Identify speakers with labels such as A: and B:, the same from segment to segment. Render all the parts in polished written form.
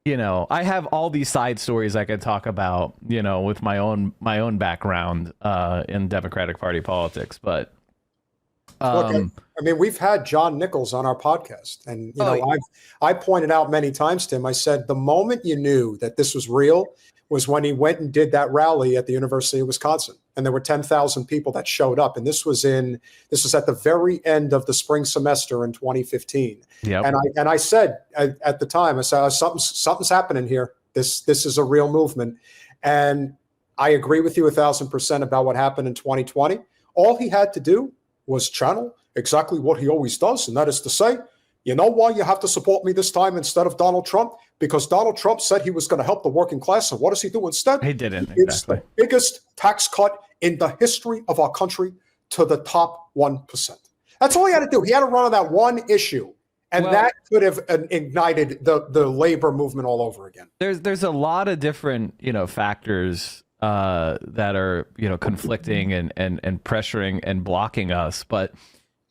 A: I have all these side stories I could talk about, with my own background in Democratic Party politics. But
B: Look, I mean, we've had John Nichols on our podcast, and
A: oh,
B: I pointed out many times to him. I said the moment you knew that this was real was when he went and did that rally at the University of Wisconsin, and there were 10,000 people that showed up, and this was at the very end of the spring semester in 2015.
A: yep.
B: And I said at the time, I said something's happening here. This is a real movement, and I agree with you 1,000% about what happened in 2020. All he had to do was channel exactly what he always does, and that is to say, you know why you have to support me this time instead of Donald Trump? Because Donald Trump said he was going to help the working class, and what does he do instead?
A: He didn't,
B: It's
A: exactly.
B: the biggest tax cut in the history of our country to the top 1%. That's all he had to do. He had to run on that one issue, and that could have ignited the labor movement all over again.
A: There's a lot of different factors that are conflicting and pressuring and blocking us, but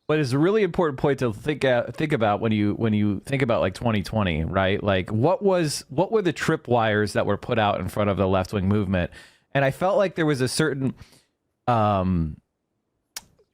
A: is a really important point to think about when you think about like 2020, right? Like what were the tripwires that were put out in front of the left-wing movement? And I felt like there was a certain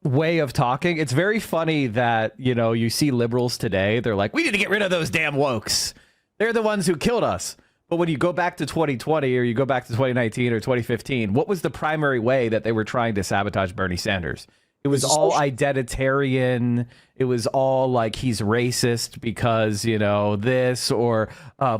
A: way of talking. It's very funny that you see liberals today, they're like, we need to get rid of those damn wokes, they're the ones who killed us. But when you go back to 2020 or you go back to 2019 or 2015, what was the primary way that they were trying to sabotage Bernie Sanders? It was all identitarian. It was all like he's racist because, this, or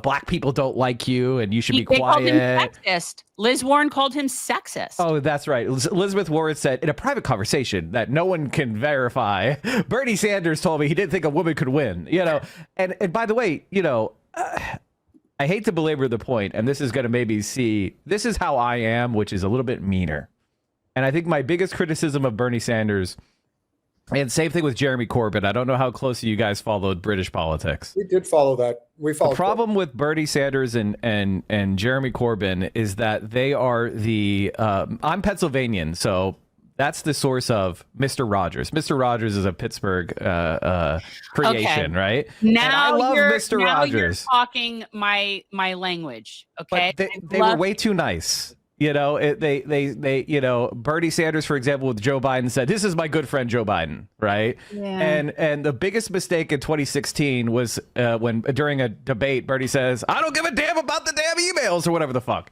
A: black people don't like you and you should be quiet.
C: They called him sexist. Liz Warren called him sexist.
A: Oh, that's right. Elizabeth Warren said in a private conversation that no one can verify, Bernie Sanders told me he didn't think a woman could win, And by the way, I hate to belabor the point, and this is going to this is how I am, which is a little bit meaner. And I think my biggest criticism of Bernie Sanders, and same thing with Jeremy Corbyn. I don't know how closely you guys followed British politics.
B: We did follow that.
A: The problem with Bernie Sanders and Jeremy Corbyn is that they are I'm Pennsylvanian, so that's the source of Mr. Rogers. Mr. Rogers is a Pittsburgh creation, right?
C: Now
A: and I love Mr. Rogers.
C: You're talking my language, okay?
A: But they were way too nice. Bernie Sanders, for example, with Joe Biden said, this is my good friend, Joe Biden. Right. Yeah. And the biggest mistake in 2016 was when during a debate, Bernie says, I don't give a damn about the damn emails or whatever the fuck.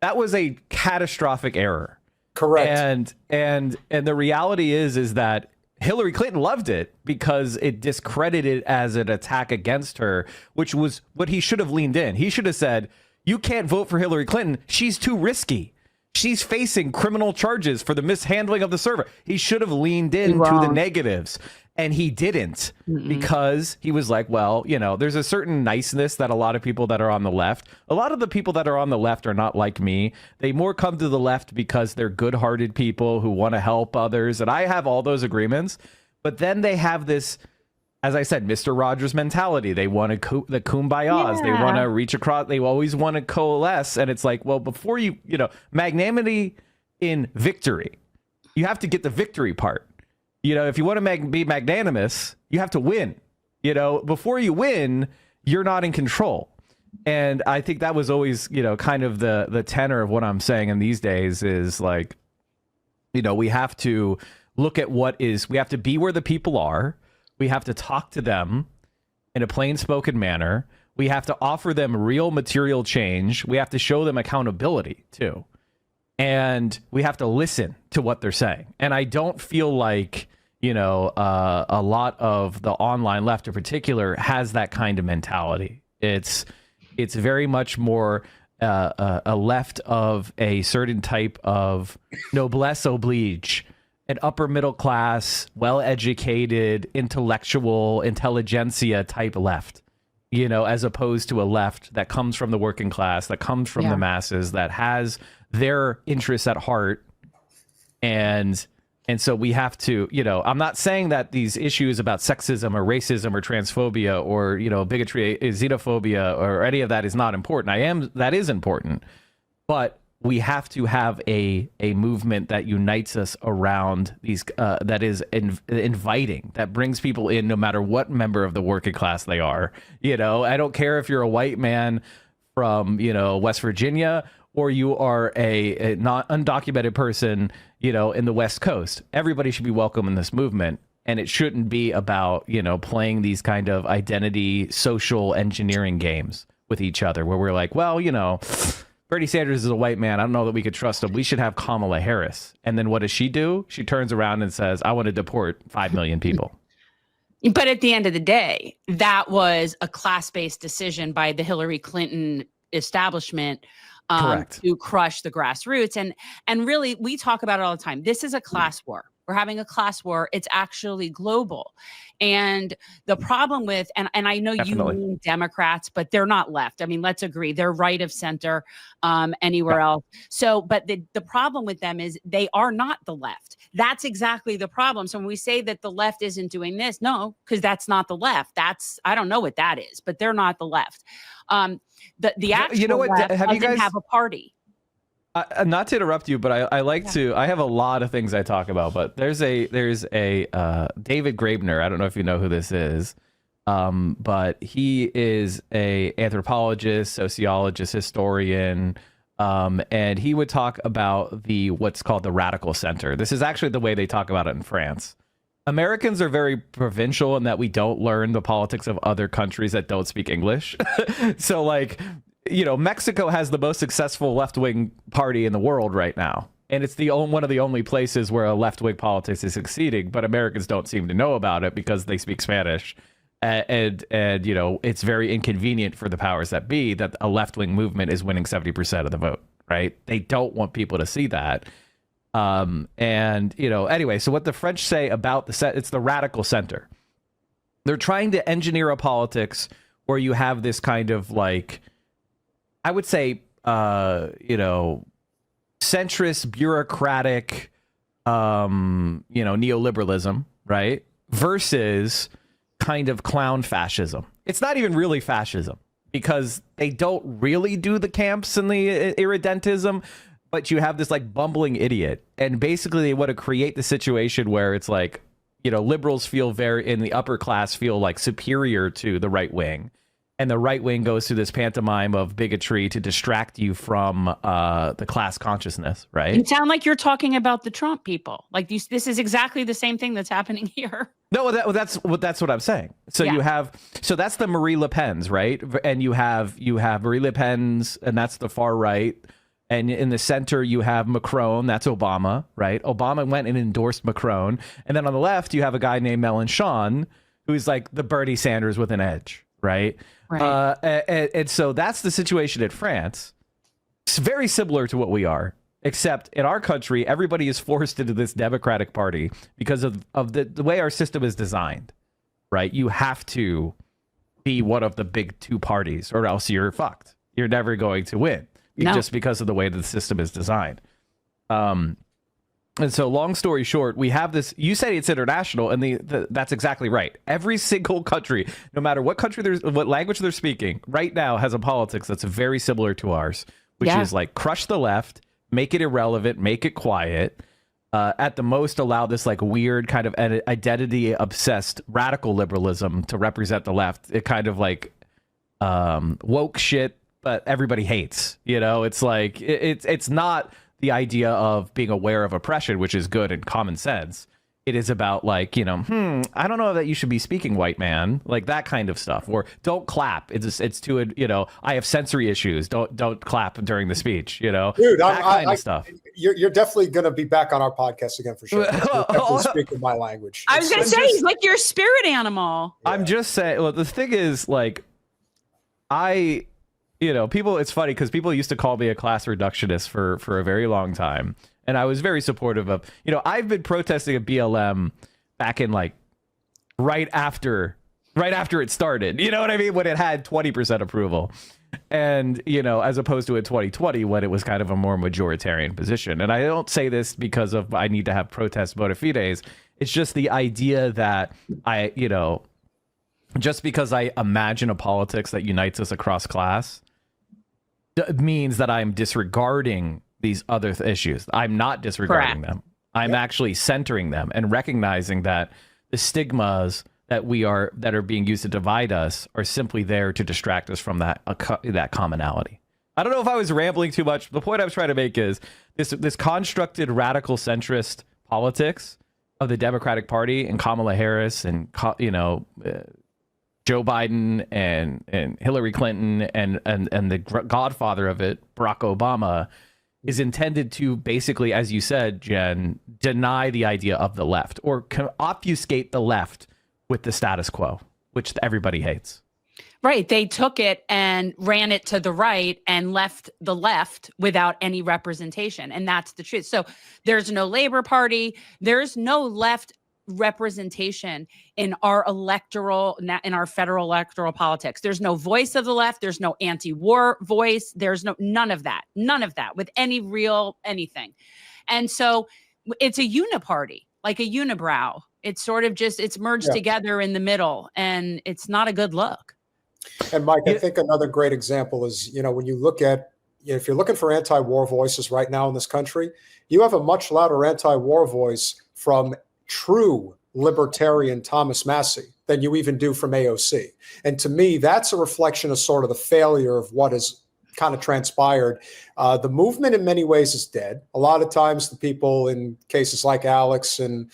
A: That was a catastrophic error.
B: Correct.
A: And the reality is that Hillary Clinton loved it because it discredited it as an attack against her, which was what he should have leaned in. He should have said, you can't vote for Hillary Clinton. She's too risky. She's facing criminal charges for the mishandling of the server. He should have leaned into the negatives, and he didn't because he was like, well, there's a certain niceness that a lot of people that are on the left, a lot of the people that are on the left are not like me. They more come to the left because they're good-hearted people who want to help others. And I have all those agreements, but then they have this, as I said, Mr. Rogers mentality. They want the kumbayas. Yeah. They want to reach across. They always want to coalesce. And it's like, well, before magnanimity in victory, you have to get the victory part. If you want to be magnanimous, you have to win. Before you win, you're not in control. And I think that was always, kind of the tenor of what I'm saying in these days is like, we have to look at we have to be where the people are. We have to talk to them in a plain-spoken manner. We have to offer them real material change. We have to show them accountability, too. And we have to listen to what they're saying. And I don't feel like, a lot of the online left in particular has that kind of mentality. It's very much more a left of a certain type of noblesse oblige, an upper middle class, well-educated, intellectual, intelligentsia type left, as opposed to a left that comes from the working class, that comes from the masses, that has their interests at heart. And so we have to, I'm not saying that these issues about sexism or racism or transphobia or, bigotry, xenophobia or any of that is not important. That is important. But we have to have a movement that unites us around these, that is inviting, that brings people in no matter what member of the working class they are. I don't care if you're a white man from, West Virginia, or you are a not undocumented person, in the West Coast. Everybody should be welcome in this movement. And it shouldn't be about, playing these kind of identity social engineering games with each other where we're like, well, Bernie Sanders is a white man. I don't know that we could trust him. We should have Kamala Harris. And then what does she do? She turns around and says, I want to deport 5 million people.
C: But at the end of the day, that was a class-based decision by the Hillary Clinton establishment to crush the grassroots. And really, we talk about it all the time. This is a class war. We're having a class war. It's actually global. And the problem with, and I know
A: Definitely.
C: you mean Democrats, but they're not left. I mean, let's agree. They're right of center anywhere else. So, but the problem with them is they are not the left. That's exactly the problem. So when we say that the left isn't doing this, no, because that's not the left. I don't know what that is, but they're not the left. The actual left doesn't have a party.
A: Not to interrupt you, but I like to. I have a lot of things I talk about, but there's a David Graeber. I don't know if you know who this is, but he is a anthropologist, sociologist, historian, and he would talk about what's called the radical center. This is actually the way they talk about it in France. Americans are very provincial in that we don't learn the politics of other countries that don't speak English. So like, Mexico has the most successful left-wing party in the world right now. And it's one of the only places where a left-wing politics is succeeding, but Americans don't seem to know about it because they speak Spanish. And it's very inconvenient for the powers that be that a left-wing movement is winning 70% of the vote, right? They don't want people to see that. Anyway, so what the French say about it's the radical center. They're trying to engineer a politics where you have this kind of like, I would say, centrist, bureaucratic, neoliberalism, right? Versus kind of clown fascism. It's not even really fascism because they don't really do the camps and the irredentism, but you have this like bumbling idiot. And basically they want to create the situation where it's like, liberals feel in the upper class feel like superior to the right wing. And the right wing goes through this pantomime of bigotry to distract you from the class consciousness, right?
C: You sound like you're talking about the Trump people. Like this is exactly the same thing that's happening here.
A: No, that's what I'm saying. So so that's the Marie Le Pen's, right? And you have Marie Le Pen's, and that's the far right. And in the center, you have Macron. That's Obama, right? Obama went and endorsed Macron. And then on the left, you have a guy named Mélenchon, who's like the Bernie Sanders with an edge, right?
C: Right.
A: And so that's the situation in France. It's very similar to what we are, except in our country, everybody is forced into this Democratic Party because of the way our system is designed, right? You have to be one of the big two parties or else you're fucked. You're never going to win. Just because of the way that the system is designed. And so long story short, we have this, you say it's international, and that's exactly right. Every single country, no matter what what language they're speaking, right now has a politics that's very similar to ours, which is like crush the left, make it irrelevant, make it quiet, at the most allow this like weird kind of identity obsessed radical liberalism to represent the left. It kind of like woke shit, but everybody hates, it's like it's not the idea of being aware of oppression, which is good and common sense. It is about like, I don't know that you should be speaking, white man, like that kind of stuff, or don't clap. It's too, I have sensory issues. Don't clap during the speech,
B: Dude,
A: that kind of stuff.
B: You're definitely going to be back on our podcast again for sure. You're definitely speaking my language.
C: I was going to say, he's like your spirit animal.
A: Yeah. I'm just saying, well, the thing is like, people, it's funny because people used to call me a class reductionist for a very long time. And I was very supportive of, I've been protesting at BLM back in like right after it started, you know what I mean? When it had 20% approval. And, as opposed to in 2020, when it was kind of a more majoritarian position. And I don't say this because of I need to have protest bona fides. It's just the idea that just because I imagine a politics that unites us across class means that I'm disregarding these other issues. I'm not disregarding them. I'm actually centering them and recognizing that the stigmas that are being used to divide us are simply there to distract us from that commonality. I don't know if I was rambling too much. The point I was trying to make is this constructed radical centrist politics of the Democratic Party and Kamala Harris and Joe Biden and Hillary Clinton and the godfather of it, Barack Obama, is intended to basically, as you said, Jen, deny the idea of the left or obfuscate the left with the status quo, which everybody hates.
C: Right. They took it and ran it to the right and left the left without any representation. And that's the truth. So there's no Labor Party. There's no left representation in our federal electoral politics. There's no voice of the left. There's no anti-war voice. There's none of that with any real anything. And so it's a uniparty, like a unibrow. It's sort of it's merged together in the middle, and it's not a good look.
B: And Mike, I think another great example is, when you look at, if you're looking for anti-war voices right now in this country, you have a much louder anti-war voice from true libertarian Thomas Massey than you even do from AOC. And to me, that's a reflection of sort of the failure of what has kind of transpired. The movement in many ways is dead. A lot of times the people in cases like Alex and,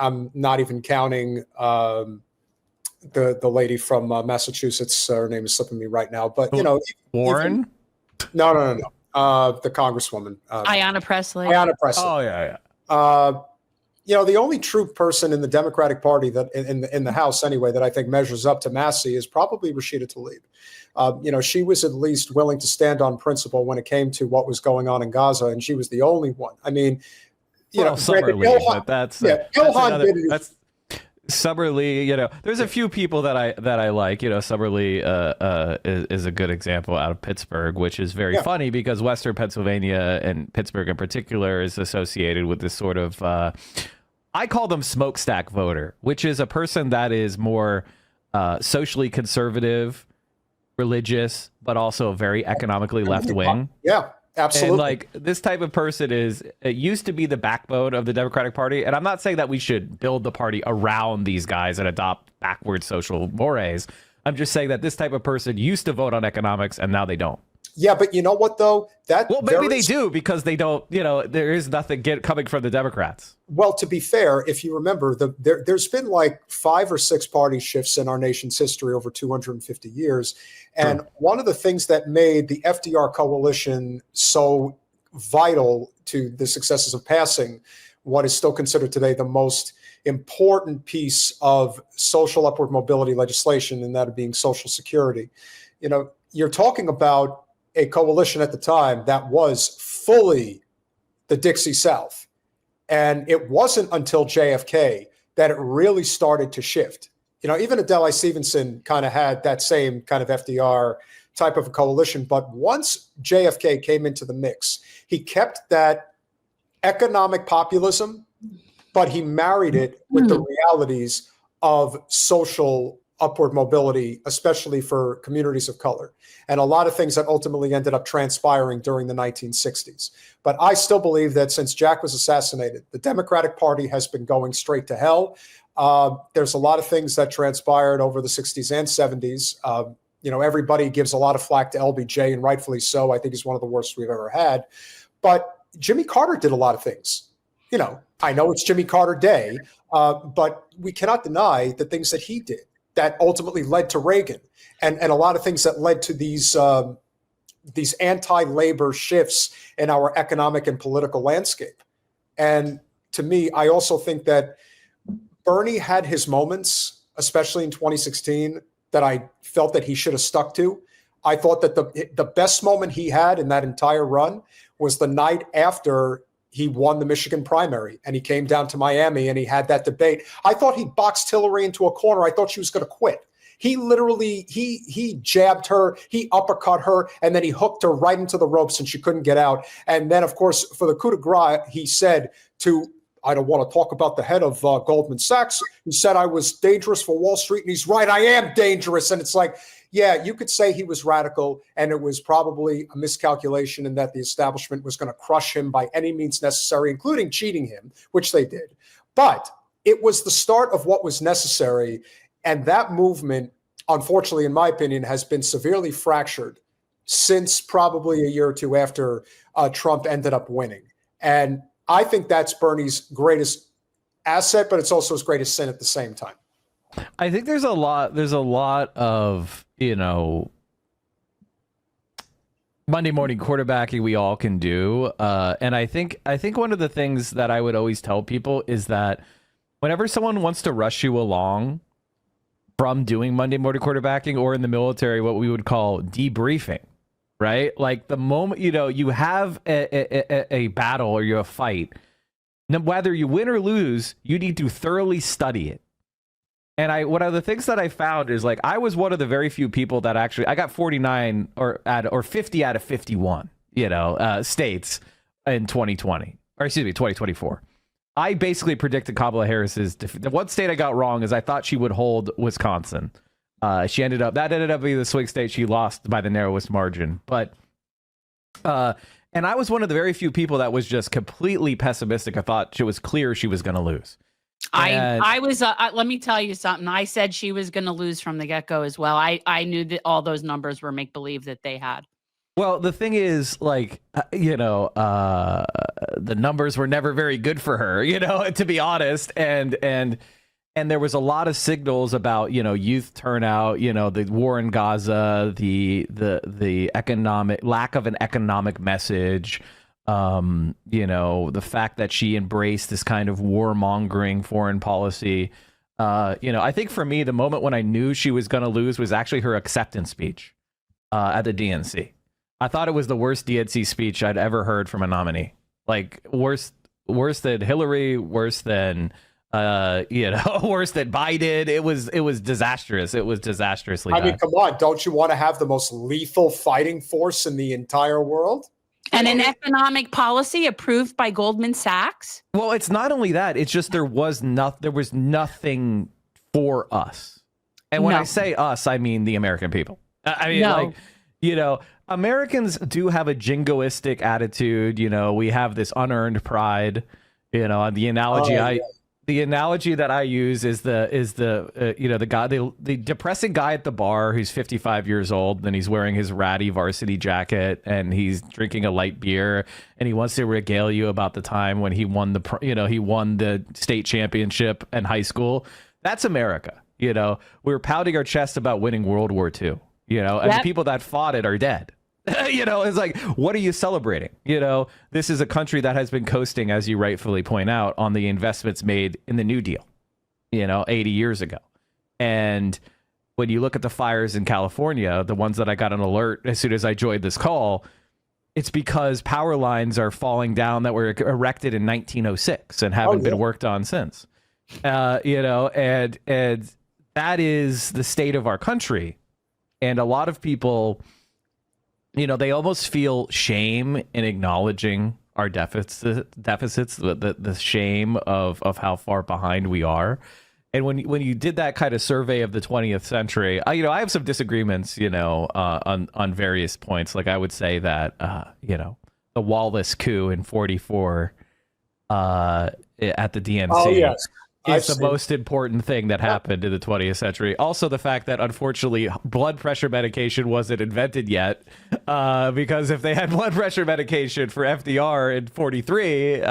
B: I'm not even counting the lady from Massachusetts. Her name is slipping me right now, but
A: Warren.
B: No. The Congresswoman,
C: Ayanna Pressley.
A: Oh yeah.
B: The only true person in the Democratic Party that in the House anyway that I think measures up to Massey is probably Rashida Tlaib. She was at least willing to stand on principle when it came to what was going on in Gaza, and she was the only one. I mean,
A: Ilhan, that's
B: did.
A: Summer Lee, there's a few people that I like. Summer Lee is a good example out of Pittsburgh, which is very funny because Western Pennsylvania and Pittsburgh in particular is associated with this sort of I call them smokestack voter, which is a person that is more socially conservative, religious, but also very economically left wing.
B: Yeah. Absolutely.
A: And this type of person it used to be the backbone of the Democratic Party. And I'm not saying that we should build the party around these guys and adopt backward social mores. I'm just saying that this type of person used to vote on economics and now they don't.
B: Yeah, but you know what, though?
A: Maybe they do because they don't, there is nothing coming from the Democrats.
B: Well, to be fair, if you remember, there's been like 5 or 6 party shifts in our nation's history over 250 years. And one of the things that made the FDR coalition so vital to the successes of passing what is still considered today the most important piece of social upward mobility legislation, and that being Social Security. You're talking about a coalition at the time that was fully the Dixie South. And it wasn't until JFK that it really started to shift. Even Adlai Stevenson kind of had that same kind of FDR type of a coalition. But once JFK came into the mix, he kept that economic populism, but he married it with the realities of social upward mobility, especially for communities of color, and a lot of things that ultimately ended up transpiring during the 1960s. But I still believe that since Jack was assassinated, the Democratic Party has been going straight to hell. There's a lot of things that transpired over the 60s and 70s. Everybody gives a lot of flack to LBJ, and rightfully so. I think he's one of the worst we've ever had. But Jimmy Carter did a lot of things. I know it's Jimmy Carter Day, but we cannot deny the things that he did that ultimately led to Reagan, and a lot of things that led to these anti-labor shifts in our economic and political landscape. And to me, I also think that Bernie had his moments, especially in 2016, that I felt that he should have stuck to. I thought that the best moment he had in that entire run was the night after he won the Michigan primary and he came down to Miami and he had that debate. I thought he boxed Hillary into a corner. I thought she was going to quit. He literally, he jabbed her, he uppercut her, and then he hooked her right into the ropes and she couldn't get out. And then, of course, for the coup de grace, he said I don't want to talk about the head of Goldman Sachs. He said I was dangerous for Wall Street, and he's right. I am dangerous. And it's like, yeah, you could say he was radical, and it was probably a miscalculation in that the establishment was going to crush him by any means necessary, including cheating him, which they did. But it was the start of what was necessary. And that movement, unfortunately, in my opinion, has been severely fractured since probably a year or two after Trump ended up winning. And I think that's Bernie's greatest asset, but it's also his greatest sin at the same time.
A: I think there's a lot of, Monday morning quarterbacking we all can do. And I think one of the things that I would always tell people is that whenever someone wants to rush you along from doing Monday morning quarterbacking, or in the military, what we would call debriefing, right? Like the moment, you have a battle or you have a fight, whether you win or lose, you need to thoroughly study it. And one of the things that I found is, like, I was one of the very few people that actually, I got 49 or 50 out of 51, states in 2020, or excuse me, 2024. I basically predicted Kamala Harris's defeat. The one state I got wrong is I thought she would hold Wisconsin. That ended up being the swing state she lost by the narrowest margin. But, and I was one of the very few people that was just completely pessimistic. I thought it was clear she was going to lose.
C: I was, let me tell you something. I said she was going to lose from the get-go as well. I knew that all those numbers were make-believe that they had.
A: Well, the thing is, like, the numbers were never very good for her, to be honest. And there was a lot of signals about, youth turnout, the war in Gaza, the economic lack of an economic message. The fact that she embraced this kind of warmongering foreign policy. I think for me, the moment when I knew she was going to lose was actually her acceptance speech at the DNC. I thought it was the worst DNC speech I'd ever heard from a nominee. Like, worse than Hillary, worse than worse than Biden. It was disastrous. It was disastrously bad.
B: I mean, come on, don't you want to have the most lethal fighting force in the entire world?
C: And an economic policy approved by Goldman Sachs?
A: Well, it's not only that, it's just there was nothing for us. And when I say us, I mean the American people. I mean, Americans do have a jingoistic attitude. We have this unearned pride. The analogy the analogy that I use is the guy, the depressing guy at the bar who's 55 years old, and he's wearing his ratty varsity jacket and he's drinking a light beer, and he wants to regale you about the time when he won the state championship in high school. That's America. We're pounding our chest about winning World War II. And the people that fought it are dead. It's like, what are you celebrating? This is a country that has been coasting, as you rightfully point out, on the investments made in the New Deal, 80 years ago. And when you look at the fires in California, the ones that I got an alert as soon as I joined this call, it's because power lines are falling down that were erected in 1906 and haven't been worked on since. And that is the state of our country. And a lot of people, they almost feel shame in acknowledging our deficits, the shame of how far behind we are. And when you did that kind of survey of the 20th century, I have some disagreements, on various points. Like, I would say that, the Wallace coup in 44 at the DNC. Is the most important thing that happened in the 20th century. Also, the fact that, unfortunately, blood pressure medication wasn't invented yet, because if they had blood pressure medication for FDR in 43,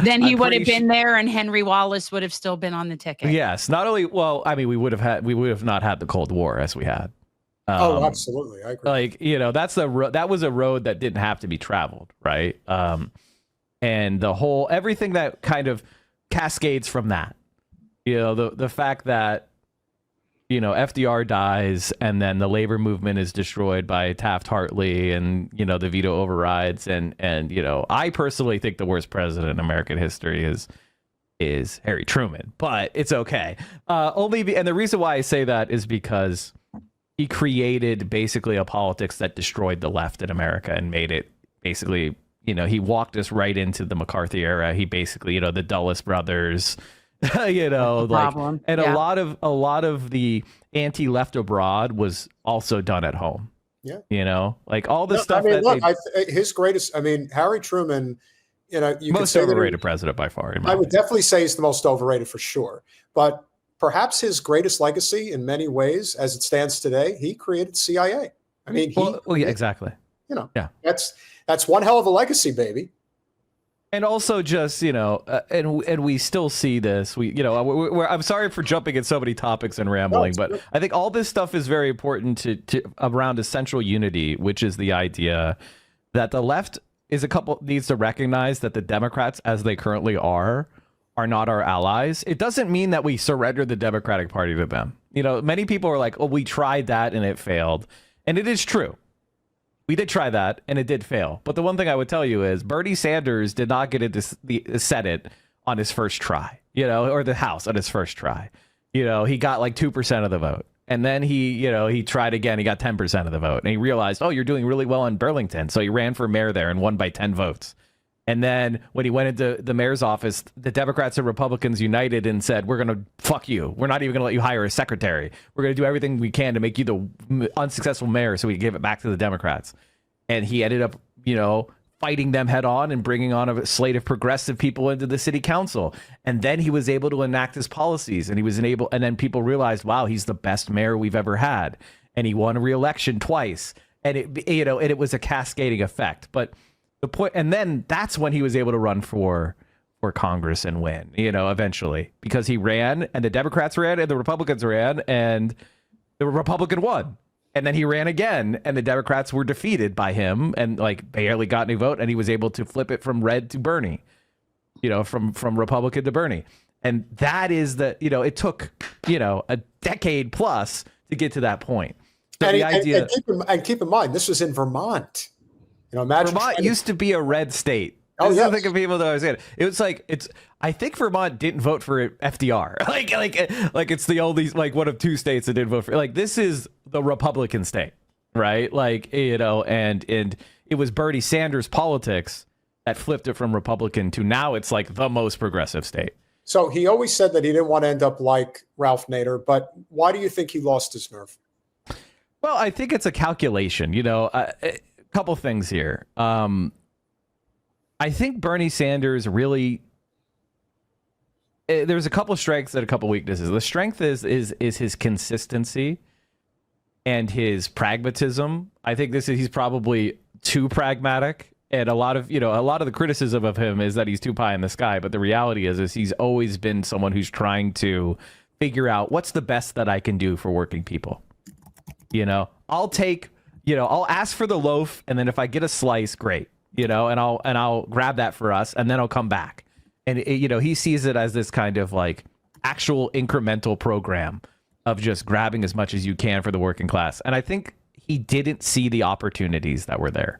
C: then he would have been there, and Henry Wallace would have still been on the ticket.
A: Yes, not only. Well, I mean, we would have not had the Cold War as we had.
B: Absolutely, I agree.
A: Like, that was a road that didn't have to be traveled, right? And everything that kind of cascades from that. The fact that, FDR dies and then the labor movement is destroyed by Taft-Hartley and, the veto overrides. And I personally think the worst president in American history is Harry Truman, but it's okay. And the reason why I say that is because he created basically a politics that destroyed the left in America and made it basically, he walked us right into the McCarthy era. He basically, the Dulles brothers, a lot of the anti-left abroad was also done at home.
B: Yeah.
A: Like all the stuff.
B: His greatest. Harry Truman you could
A: Most
B: say that
A: overrated president by far. In my
B: I would
A: opinion.
B: definitely say he's the most overrated for sure. But perhaps his greatest legacy in many ways, as it stands today, he created CIA. I mean,
A: Well, yeah, exactly. Yeah.
B: That's one hell of a legacy, baby.
A: And also just, and we still see this. I'm sorry for jumping at so many topics and rambling, but I think all this stuff is very important to around a central unity, which is the idea that the left needs to recognize that the Democrats, as they currently are not our allies. It doesn't mean that we surrender the Democratic Party to them. Many people are like, oh, we tried that and it failed. And it is true. We did try that, and it did fail. But the one thing I would tell you is Bernie Sanders did not get into the Senate on his first try, or the House on his first try. He got like 2% of the vote. And then he tried again. He got 10% of the vote. And he realized, oh, you're doing really well in Burlington. So he ran for mayor there and won by 10 votes. And then when he went into the mayor's office, the Democrats and Republicans united and said, we're going to fuck you. We're not even going to let you hire a secretary. We're going to do everything we can to make you the unsuccessful mayor so we can give it back to the Democrats. And he ended up, fighting them head on and bringing on a slate of progressive people into the city council. And then he was able to enact his policies and and then people realized, wow, he's the best mayor we've ever had. And he won re-election twice. And it was a cascading effect. But the point, and then that's when he was able to run for Congress and win, eventually, because he ran and the Democrats ran and the Republicans ran and the Republican won. And then he ran again and the Democrats were defeated by him and like barely got any vote. And he was able to flip it from red to Bernie, from Republican to Bernie. And that is it took, a decade plus to get to that point. So
B: And,
A: the idea,
B: keep in mind, this was in Vermont. Imagine
A: Vermont used to be a red state.
B: Oh,
A: This is
B: yes.
A: the thing of people that always say it. It was like I think Vermont didn't vote for FDR. like it's the only one of two states that didn't vote for. Like this is the Republican state, right? And it was Bernie Sanders politics that flipped it from Republican to now it's like the most progressive state.
B: So he always said that he didn't want to end up like Ralph Nader, but why do you think he lost his nerve?
A: Well, I think it's a calculation. A couple things here. I think Bernie Sanders really. There's a couple strengths and a couple weaknesses. The strength is his consistency and his pragmatism. I think he's probably too pragmatic, and a lot of the criticism of him is that he's too pie in the sky. But the reality is he's always been someone who's trying to figure out what's the best that I can do for working people. I'll take, I'll ask for the loaf, and then if I get a slice, great, and I'll grab that for us, and then I'll come back. And he sees it as this kind of like actual incremental program of just grabbing as much as you can for the working class. And I think he didn't see the opportunities that were there.